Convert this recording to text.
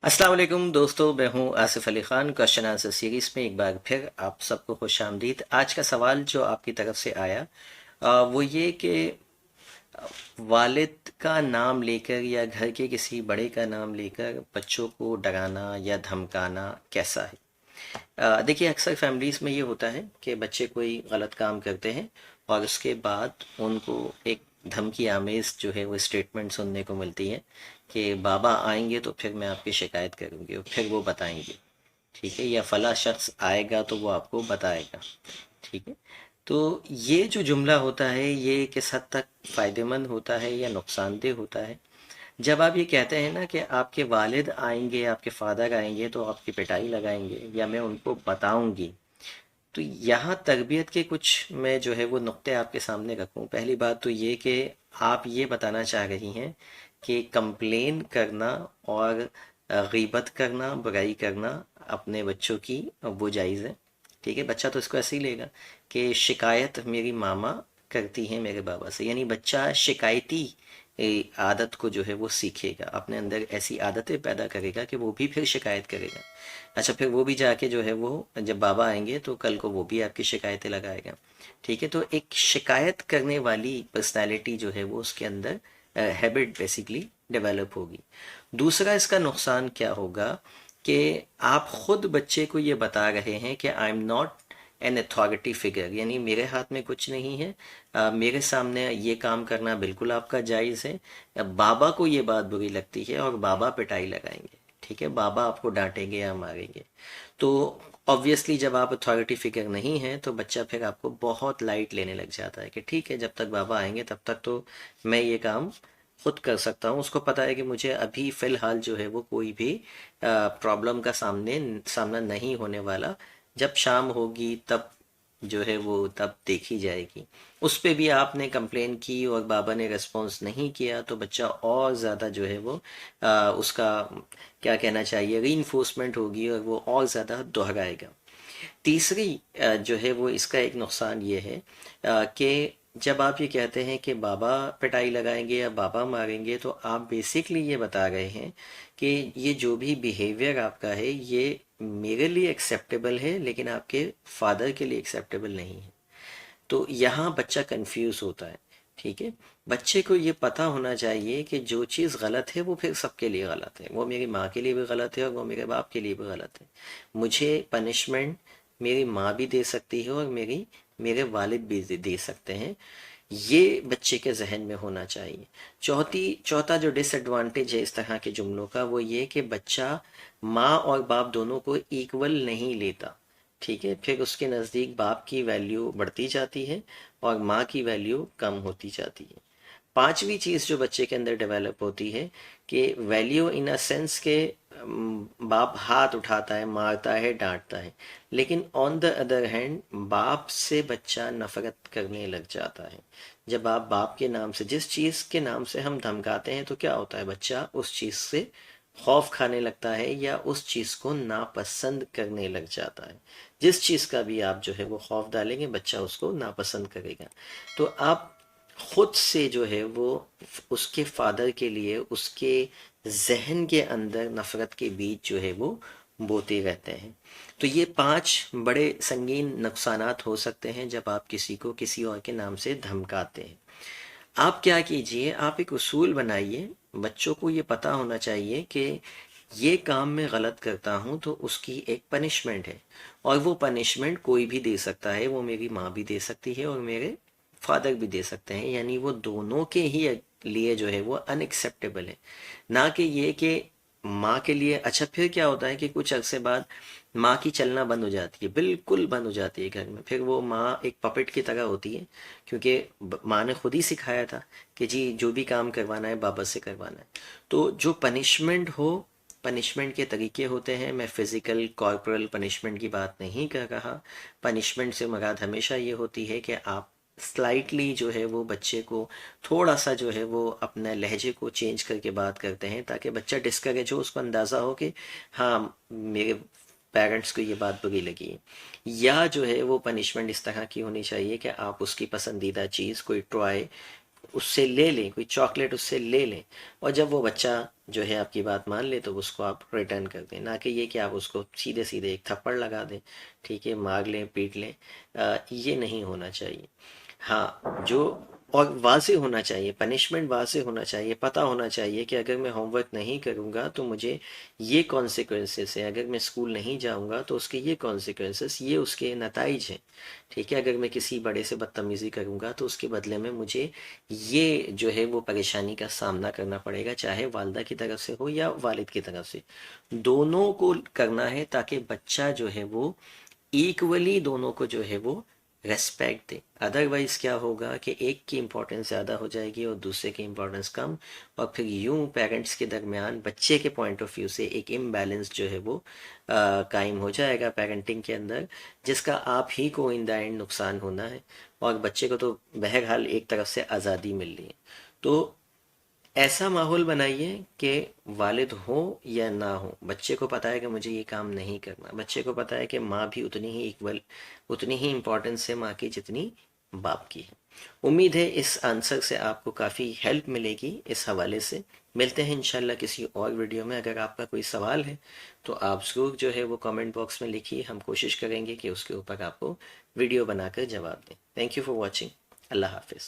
अस्सलाम वालेकुम दोस्तों, मैं हूं Asif Ali Khan. Question answer series में एक बार फिर आप सबको खुश आमदीद। आज का सवाल जो आपकी तरफ से आया वो ये कि वालिद का नाम लेकर या घर के किसी बड़े का नाम लेकर बच्चों को डराना या धमकाना कैसा है। देखिए, अक्सर फैमिलीज़ में ये होता है कि बच्चे कोई गलत काम करते हैं और उसके बाद उनको एक धमकी आमेज जो है वो स्टेटमेंट सुनने को मिलती है कि बाबा आएंगे तो फिर मैं आपकी शिकायत करूँगी और फिर वो बताएंगे, ठीक है, या फला शख्स आएगा तो वो आपको बताएगा, ठीक है। तो ये जो जुमला होता है ये किस हद तक फ़ायदेमंद होता है या नुकसानदेह होता है। जब आप ये कहते हैं ना कि आपके वालिद आएंगे, आपके फादर आएंगे तो आपकी पिटाई लगाएंगे या मैं उनको बताऊंगी, तो यहाँ तरबियत के कुछ मैं जो है वो नुक्ते आपके सामने रखूँ। पहली बात तो ये कि आप ये बताना चाह रही हैं कि कंप्लेन करना और गीबत करना, बुराई करना अपने बच्चों की वो जायज़ है, ठीक है। बच्चा तो इसको ऐसे ही लेगा कि शिकायत मेरी मामा करती हैं मेरे बाबा से, यानी बच्चा शिकायती आदत को जो है वो सीखेगा, अपने अंदर ऐसी आदतें पैदा करेगा कि वो भी फिर शिकायत करेगा। अच्छा, फिर वो भी जाके जो है वो जब बाबा आएंगे तो कल को वो भी आपकी शिकायतें लगाएगा, ठीक है। तो एक शिकायत करने वाली पर्सनैलिटी जो है वो उसके अंदर हैबिट बेसिकली डेवलप होगी। दूसरा इसका नुकसान क्या होगा कि आप खुद बच्चे को ये बता रहे हैं कि I am not an authority figure, यानी मेरे हाथ में कुछ नहीं है, मेरे सामने ये काम करना बिल्कुल आपका जायज़ है। बाबा को ये बात बुरी लगती है और बाबा पिटाई लगाएंगे, ठीक है, बाबा आपको डांटेंगे या मारेंगे। तो ऑब्वियसली जब आप अथॉरिटी फिगर नहीं हैं तो बच्चा फिर आपको बहुत लाइट लेने लग जाता है कि ठीक है, जब तक बाबा आएंगे तब तक तो मैं ये काम खुद कर सकता हूँ। उसको पता है कि मुझे अभी फ़िलहाल जो है वो कोई भी प्रॉब्लम का सामना नहीं होने वाला। जब शाम होगी तब जो है वो तब देखी जाएगी। उस पे भी आपने कंप्लेन की और बाबा ने रिस्पॉन्स नहीं किया तो बच्चा और ज़्यादा जो है वो उसका क्या कहना चाहिए रीइंफोर्समेंट होगी और वो और ज़्यादा दोहराएगा। तीसरी जो है वो इसका एक नुकसान ये है कि जब आप ये कहते हैं कि बाबा पिटाई लगाएंगे या बाबा मारेंगे तो आप बेसिकली ये बता रहे हैं कि ये जो भी बिहेवियर आपका है ये मेरे लिए एक्सेप्टेबल है लेकिन आपके फादर के लिए एक्सेप्टेबल नहीं है। तो यहाँ बच्चा कंफ्यूज होता है, ठीक है। बच्चे को ये पता होना चाहिए कि जो चीज़ गलत है वो फिर सबके लिए गलत है, वो मेरी माँ के लिए भी गलत है और वो मेरे बाप के लिए भी गलत है। मुझे पनिशमेंट मेरी माँ भी दे सकती है और मेरे वालिद भी दे सकते हैं। ये बच्चे के जहन में होना चाहिए। चौथा जो डिसएडवांटेज है इस तरह के जुमलों का वो ये कि बच्चा माँ और बाप दोनों को इक्वल नहीं लेता, ठीक है। फिर उसके नज़दीक बाप की वैल्यू बढ़ती जाती है और माँ की वैल्यू कम होती जाती है। पांचवी चीज़ जो बच्चे के अंदर डेवलप होती है कि वैल्यू इन अ सेंस के बाप हाथ उठाता है, मारता है, डांटता है, लेकिन ऑन द अदर हैंड बाप से बच्चा नफरत करने लग जाता है। जब आप बाप के नाम से, जिस चीज़ के नाम से हम धमकाते हैं तो क्या होता है, बच्चा उस चीज़ से खौफ खाने लगता है या उस चीज़ को नापसंद करने लग जाता है। जिस चीज़ का भी आप जो है वो खौफ डालेंगे बच्चा उसको नापसंद करेगा। तो आप खुद से जो है वो उसके फादर के लिए उसके जहन के अंदर नफरत के बीज जो है वो बोते रहते हैं। तो ये 5 बड़े संगीन नुकसानात हो सकते हैं जब आप किसी को किसी और के नाम से धमकाते हैं। आप क्या कीजिए, आप एक उसूल बनाइए। बच्चों को ये पता होना चाहिए कि ये काम मैं गलत करता हूँ तो उसकी एक पनिशमेंट है और वो पनिशमेंट कोई भी दे सकता है, वो मेरी माँ भी दे सकती है और मेरे फादर भी दे सकते हैं, यानी वो दोनों के ही लिए जो है वो अनएक्सेप्टेबल है। ना कि ये कि माँ के लिए। अच्छा, फिर क्या होता है कि कुछ अरसे बाद माँ की चलना बंद हो जाती है, बिल्कुल बंद हो जाती है घर में। फिर वो माँ एक पपेट की तरह होती है क्योंकि माँ ने खुद ही सिखाया था कि जी जो भी काम करवाना है बाबा से करवाना है। तो जो पनिशमेंट हो, पनिशमेंट के तरीके होते हैं। मैं फिजिकल कॉर्पोरल पनिशमेंट की बात नहीं कर रहा। पनिशमेंट से मुराद हमेशा ये होती है कि आप स्लाइटली जो है वो बच्चे को थोड़ा सा जो है वो अपने लहजे को चेंज करके बात करते हैं ताकि बच्चा डिस्करेज हो, उसको अंदाज़ा हो कि हाँ मेरे पेरेंट्स को ये बात बुरी लगी है। या जो है वो पनिशमेंट इस तरह की होनी चाहिए कि आप उसकी पसंदीदा चीज़, कोई टॉय, اس سے لے لیں، کوئی چاکلیٹ اس سے لے لیں، اور جب وہ بچہ جو ہے آپ کی بات مان لے تو اس کو آپ ریٹرن کر دیں، نہ کہ یہ کہ آپ اس کو سیدھے سیدھے ایک تھپڑ لگا دیں، ٹھیک ہے، مار لیں، پیٹ لیں، یہ نہیں ہونا چاہیے۔ ہاں، جو اور واضح ہونا چاہیے، پنشمنٹ واضح ہونا چاہیے، پتہ ہونا چاہیے کہ اگر میں ہوم ورک نہیں کروں گا تو مجھے یہ کانسیکوینسز ہیں، اگر میں اسکول نہیں جاؤں گا تو اس کے یہ کانسیکوینسز، یہ اس کے نتائج ہیں، ٹھیک ہے، اگر میں کسی بڑے سے بدتمیزی کروں گا تو اس کے بدلے میں مجھے یہ جو ہے وہ پریشانی کا سامنا کرنا پڑے گا، چاہے والدہ کی طرف سے ہو یا والد کی طرف سے، دونوں کو کرنا ہے، تاکہ بچہ جو ہے وہ ایکولی دونوں کو جو ہے وہ ریسپیکٹ دے۔ ادروائز کیا ہوگا کہ ایک کی امپورٹنس زیادہ ہو جائے گی اور دوسرے کی امپورٹنس کم، اور پھر یوں پیرنٹس کے درمیان بچے کے پوائنٹ آف ویو سے ایک امبیلنس جو ہے وہ قائم ہو جائے گا پیرنٹنگ کے اندر، جس کا آپ ہی کو ان دا اینڈ نقصان ہونا ہے، اور بچے کو تو بہرحال ایک طرف سے آزادی مل رہی ہے۔ تو ایسا ماحول بنائیے کہ والد ہو یا نہ ہو، بچے کو پتا ہے کہ مجھے یہ کام نہیں کرنا، بچے کو پتا ہے کہ ماں بھی اتنی ہی ایکول، اتنی ہی امپورٹنس ہے ماں کی جتنی باپ کی ہے۔ امید ہے اس آنسر سے آپ کو کافی ہیلپ ملے گی اس حوالے سے۔ ملتے ہیں انشاءاللہ کسی اور ویڈیو میں۔ اگر آپ کا کوئی سوال ہے تو آپ ضرور جو ہے وہ کامنٹ باکس میں لکھیے، ہم کوشش کریں گے کہ اس کے اوپر آپ کو ویڈیو بنا کر جواب دیں۔ Thank you for watching. اللہ حافظ۔